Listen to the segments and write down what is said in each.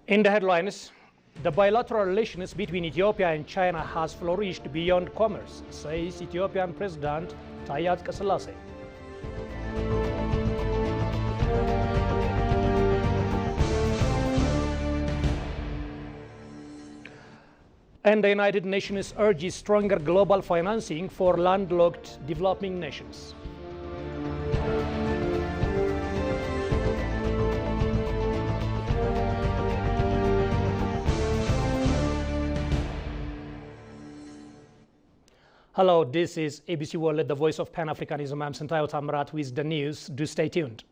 In the headlines, the bilateral relations between Ethiopia and China has flourished beyond commerce, says Ethiopian President Taye Atqassalasse. And the United Nations urges stronger global financing for landlocked developing nations. Hello, this is ABC World, the voice of Pan-Africanism. I'm Sentayo Tamarat with the news. Do stay tuned.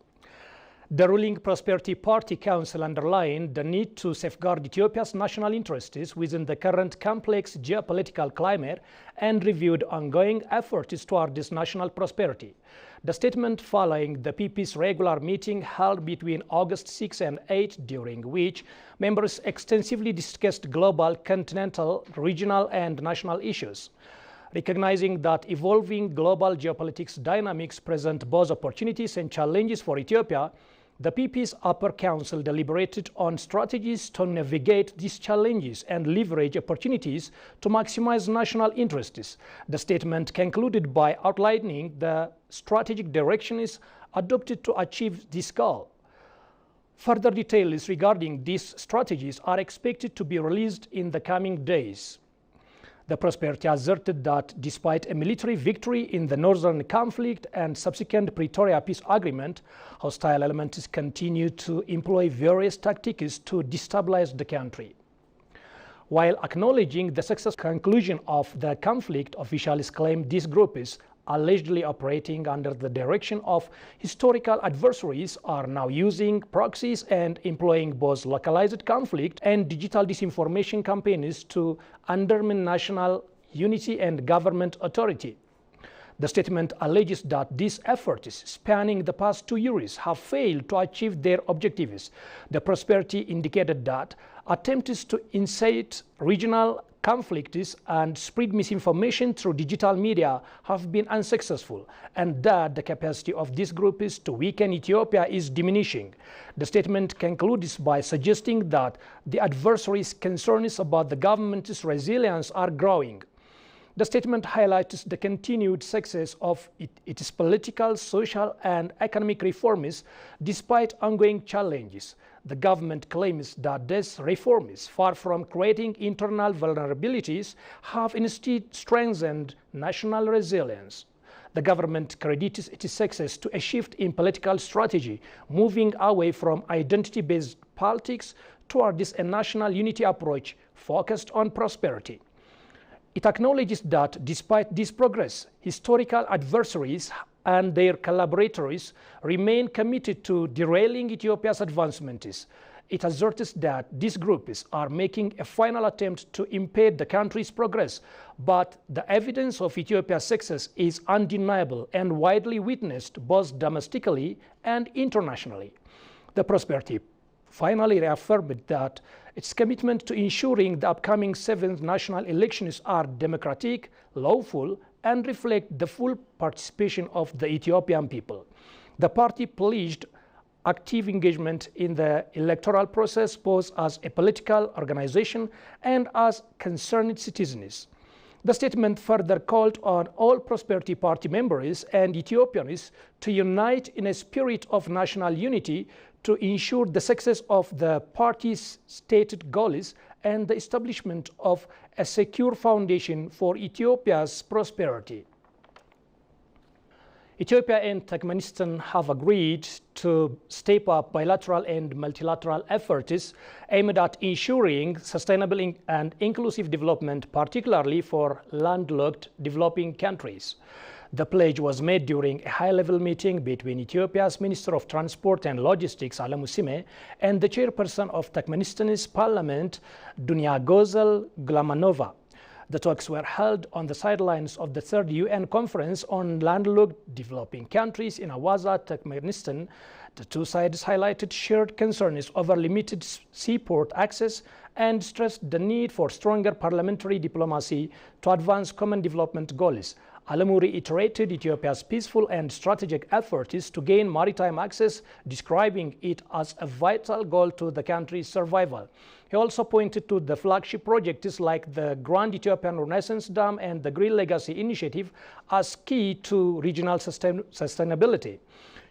The ruling Prosperity Party Council underlined the need to safeguard Ethiopia's national interests within the current complex geopolitical climate and reviewed ongoing efforts toward this national prosperity. The statement following the PP's regular meeting held between August 6 and 8, during which members extensively discussed global, continental, regional, and national issues. Recognizing that evolving global geopolitics dynamics present both opportunities and challenges for Ethiopia, the PP's Upper Council deliberated on strategies to navigate these challenges and leverage opportunities to maximize national interests. The statement concluded by outlining the strategic directions adopted to achieve this goal. Further details regarding these strategies are expected to be released in the coming days. The Prosperity asserted that despite a military victory in the northern conflict and subsequent Pretoria peace agreement, hostile elements continue to employ various tactics to destabilize the country. While acknowledging the successful conclusion of the conflict, officials claim this group is allegedly operating under the direction of historical adversaries are now using proxies and employing both localized conflict and digital disinformation campaigns to undermine national unity and government authority. The statement alleges that these efforts spanning the past 2 years have failed to achieve their objectives. The Prosperity indicated that attempts to incite regional conflicts and spread misinformation through digital media have been unsuccessful, and that the capacity of these groups to weaken Ethiopia is diminishing. The statement concludes by suggesting that the adversaries' concerns about the government's resilience are growing. The statement highlights the continued success of its political, social, and economic reforms despite ongoing challenges. The government claims that these reforms, far from creating internal vulnerabilities, have instead strengthened national resilience. The government credits its success to a shift in political strategy, moving away from identity-based politics towards a national unity approach focused on prosperity. It acknowledges that despite this progress, historical adversaries and their collaborators remain committed to derailing Ethiopia's advancements. It asserts that these groups are making a final attempt to impede the country's progress, but the evidence of Ethiopia's success is undeniable and widely witnessed both domestically and internationally. The Prosperity finally reaffirmed that its commitment to ensuring the upcoming 7th national elections are democratic, lawful, and reflect the full participation of the Ethiopian people. The party pledged active engagement in the electoral process both as a political organization and as concerned citizens. The statement further called on all Prosperity Party members and Ethiopians to unite in a spirit of national unity to ensure the success of the party's stated goals and the establishment of a secure foundation for Ethiopia's prosperity. Ethiopia and Turkmenistan have agreed to step up bilateral and multilateral efforts aimed at ensuring sustainable and inclusive development, particularly for landlocked developing countries. The pledge was made during a high-level meeting between Ethiopia's Minister of Transport and Logistics, Alemu Sime, and the chairperson of Turkmenistan's parliament, Dunyagozel Glamanova. The talks were held on the sidelines of the 3rd UN Conference on Landlocked Developing Countries in Awaza, Turkmenistan. The two sides highlighted shared concerns over limited seaport access and stressed the need for stronger parliamentary diplomacy to advance common development goals. Alamu reiterated Ethiopia's peaceful and strategic efforts to gain maritime access, describing it as a vital goal to the country's survival. He also pointed to the flagship projects like the Grand Ethiopian Renaissance Dam and the Green Legacy Initiative as key to regional sustainability.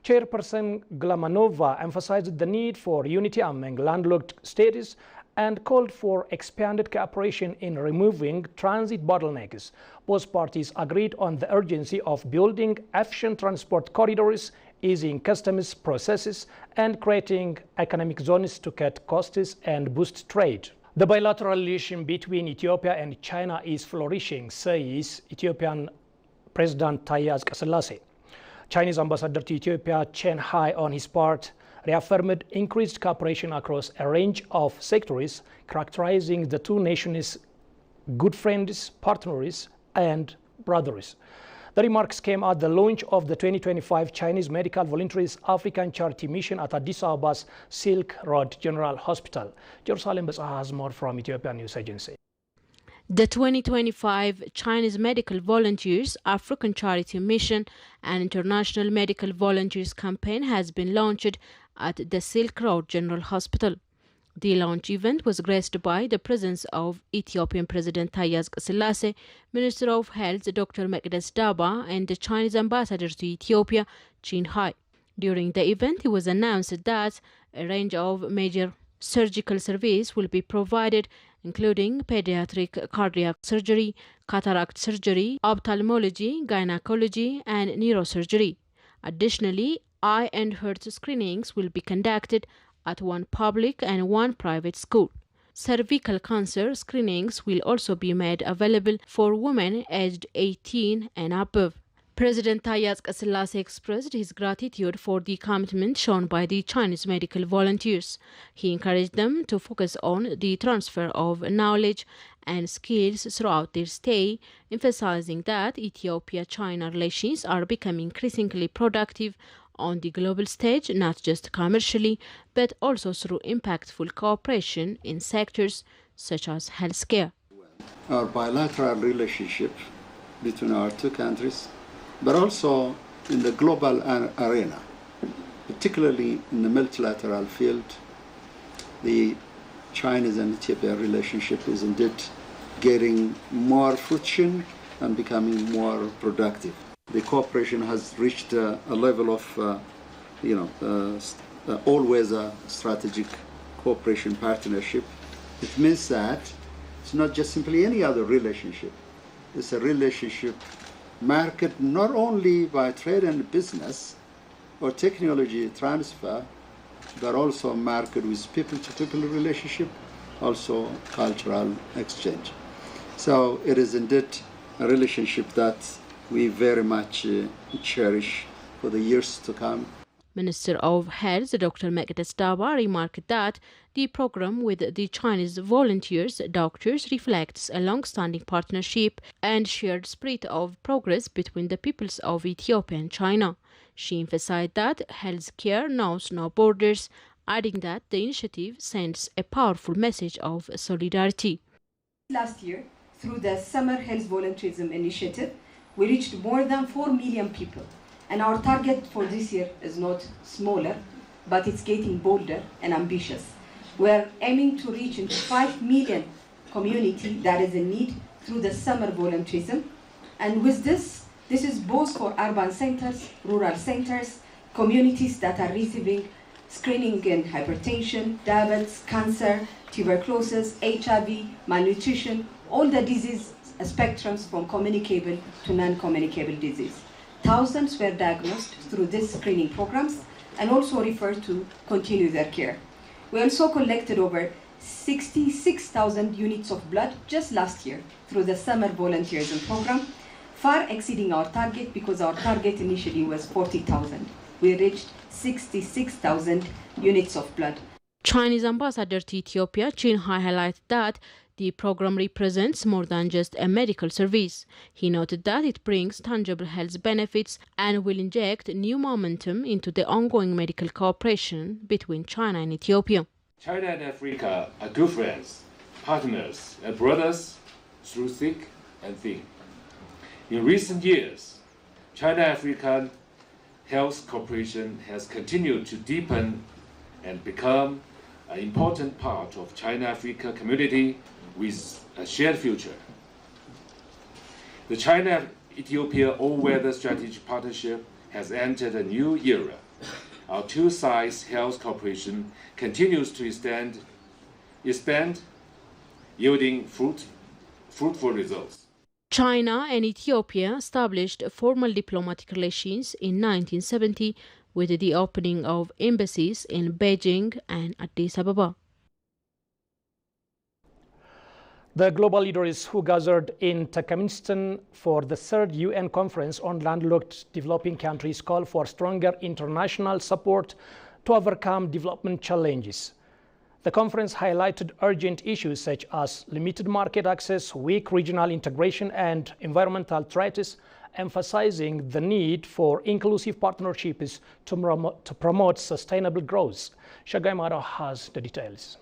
Chairperson Glamanova emphasized the need for unity among landlocked states and called for expanded cooperation in removing transit bottlenecks. Both parties agreed on the urgency of building efficient transport corridors, easing customs processes, and creating economic zones to cut costs and boost trade. The bilateral relation between Ethiopia and China is flourishing, says Ethiopian President Taye Asqassalasse. Chinese Ambassador to Ethiopia Chen Hai, on his part, reaffirmed increased cooperation across a range of sectors, characterizing the two nations good friends, partners, and brothers. The remarks came at the launch of the 2025 Chinese Medical Volunteers African Charity Mission at Addis Ababa's Silk Road General Hospital. Jerusalem Betzah has more from Ethiopian News Agency. The 2025 Chinese Medical Volunteers African Charity Mission and International Medical Volunteers Campaign has been launched at the Silk Road General Hospital. The launch event was graced by the presence of Ethiopian President Taye Asqassalasse, Minister of Health Dr. Meqdes Daba, and the Chinese Ambassador to Ethiopia Chen Hai. During the event, it was announced that a range of major surgical services will be provided, including pediatric cardiac surgery, cataract surgery, ophthalmology, gynecology, and neurosurgery. Additionally, eye and heart screenings will be conducted at one public and one private school. Cervical cancer screenings will also be made available for women aged 18 and above. President Taye Asqassalasse expressed his gratitude for the commitment shown by the Chinese medical volunteers. He encouraged them to focus on the transfer of knowledge and skills throughout their stay, emphasizing that Ethiopia-China relations are becoming increasingly productive on the global stage, not just commercially, but also through impactful cooperation in sectors such as healthcare. Our bilateral relationship between our two countries, but also in the global arena, particularly in the multilateral field, the Chinese and Ethiopia relationship is indeed getting more fruition and becoming more productive. The cooperation has reached a level of, always a strategic cooperation partnership. It means that it's not just simply any other relationship. It's a relationship marked not only by trade and business or technology transfer, but also marked with people-to-people relationship, also cultural exchange. So it is indeed a relationship that we very much cherish for the years to come. Minister of Health Dr. Meqdes Daba remarked that the program with the Chinese volunteers doctors reflects a long-standing partnership and shared spirit of progress between the peoples of Ethiopia and China. She emphasized that healthcare knows no borders, adding that the initiative sends a powerful message of solidarity. Last year, through the Summer Health Volunteerism Initiative, we reached more than 4 million people. And our target for this year is not smaller, but it's getting bolder and ambitious. We're aiming to reach into 5 million community that is in need through the summer volunteerism. And with this is both for urban centers, rural centers, communities that are receiving screening in hypertension, diabetes, cancer, tuberculosis, HIV, malnutrition, all the disease spectrums from communicable to non-communicable disease. Thousands were diagnosed through these screening programs and also referred to continue their care. We also collected over 66,000 units of blood just last year through the summer volunteerism program, far exceeding our target because our target initially was 40,000. We reached 66,000 units of blood. Chinese Ambassador to Ethiopia Chen Hai highlighted that the program represents more than just a medical service. He noted that it brings tangible health benefits and will inject new momentum into the ongoing medical cooperation between China and Ethiopia. China and Africa are good friends, partners, and brothers through thick and thin. In recent years, China-African Health Cooperation has continued to deepen and become an important part of China-Africa community with a shared future. The China-Ethiopia all-weather strategic partnership has entered a new era. Our two-sides health cooperation continues to expand, yielding fruitful results. China and Ethiopia established formal diplomatic relations in 1970 with the opening of embassies in Beijing and Addis Ababa. The global leaders who gathered in Turkmenistan for the third UN conference on landlocked developing countries call for stronger international support to overcome development challenges. The conference highlighted urgent issues such as limited market access, weak regional integration, and environmental threats, emphasizing the need for inclusive partnerships to promote sustainable growth. Shagai Maro has the details.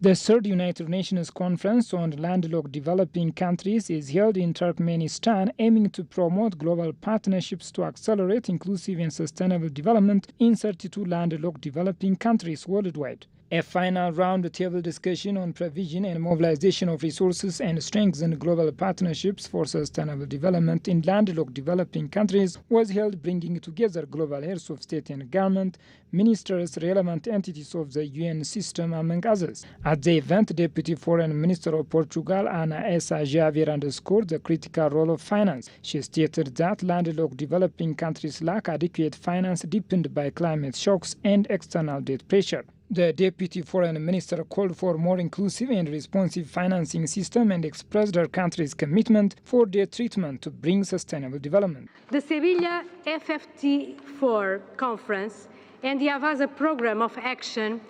The third United Nations Conference on Landlocked Developing Countries is held in Turkmenistan, aiming to promote global partnerships to accelerate inclusive and sustainable development in 32 landlocked developing countries worldwide. A final round-table discussion on provision and mobilization of resources and strengthen global partnerships for sustainable development in landlocked developing countries was held, bringing together global heads of state and government, ministers, relevant entities of the UN system, among others. At the event, Deputy Foreign Minister of Portugal, Ana Essa Javier, underscored the critical role of finance. She stated that landlocked developing countries lack adequate finance deepened by climate shocks and external debt pressure. The Deputy Foreign Minister called for more inclusive and responsive financing system and expressed her country's commitment for their treatment to bring sustainable development. The Sevilla FFT4 conference and the Avasa program of action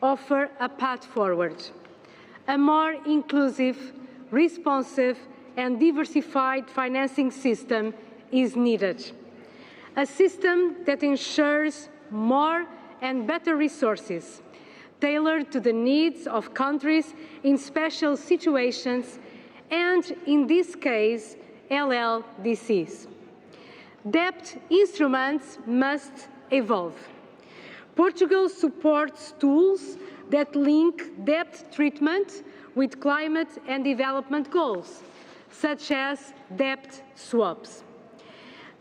offer a path forward. A more inclusive, responsive, and diversified financing system is needed. A system that ensures more and better resources, tailored to the needs of countries in special situations and, in this case, LLDCs. Debt instruments must evolve. Portugal supports tools that link debt treatment with climate and development goals, such as debt swaps.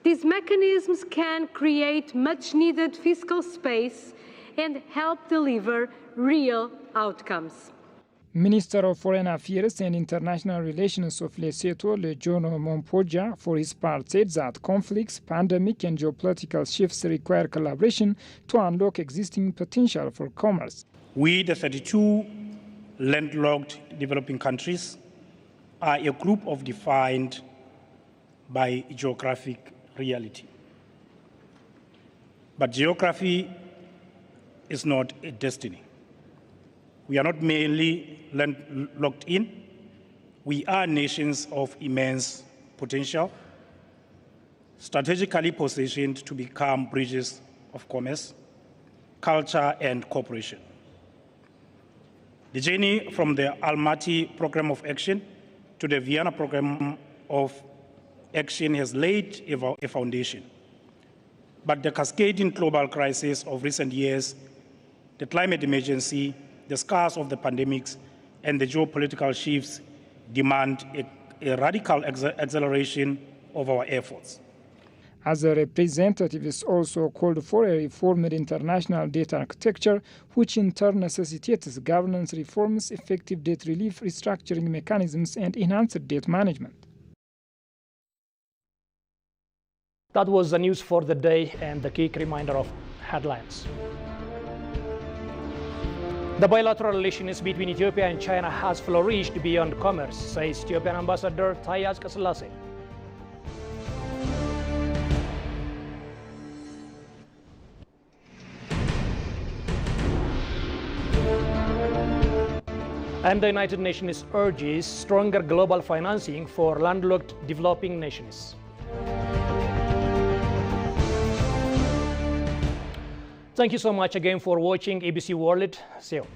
These mechanisms can create much-needed fiscal space and help deliver real outcomes. Minister of Foreign Affairs and International Relations of Lesotho, Lejono Mompoja, for his part, said that conflicts, pandemic, and geopolitical shifts require collaboration to unlock existing potential for commerce. We, the 32 landlocked developing countries, are a group of defined by geographic reality. But geography is not a destiny. We are not merely locked in. We are nations of immense potential, strategically positioned to become bridges of commerce, culture, and cooperation. The journey from the Almaty Program of Action to the Vienna Program of Action has laid a foundation. But the cascading global crisis of recent years, the climate emergency, the scars of the pandemics, and the geopolitical shifts demand a radical acceleration of our efforts. Other representatives also called for a reformed international debt architecture, which in turn necessitates governance reforms, effective debt relief, restructuring mechanisms, and enhanced debt management. That was the news for the day and the quick reminder of headlines. The bilateral relations between Ethiopia and China has flourished beyond commerce, says Ethiopian Ambassador Taye Asqassalasse. And the United Nations urges stronger global financing for landlocked developing nations. Thank you so much again for watching ABC World. See you.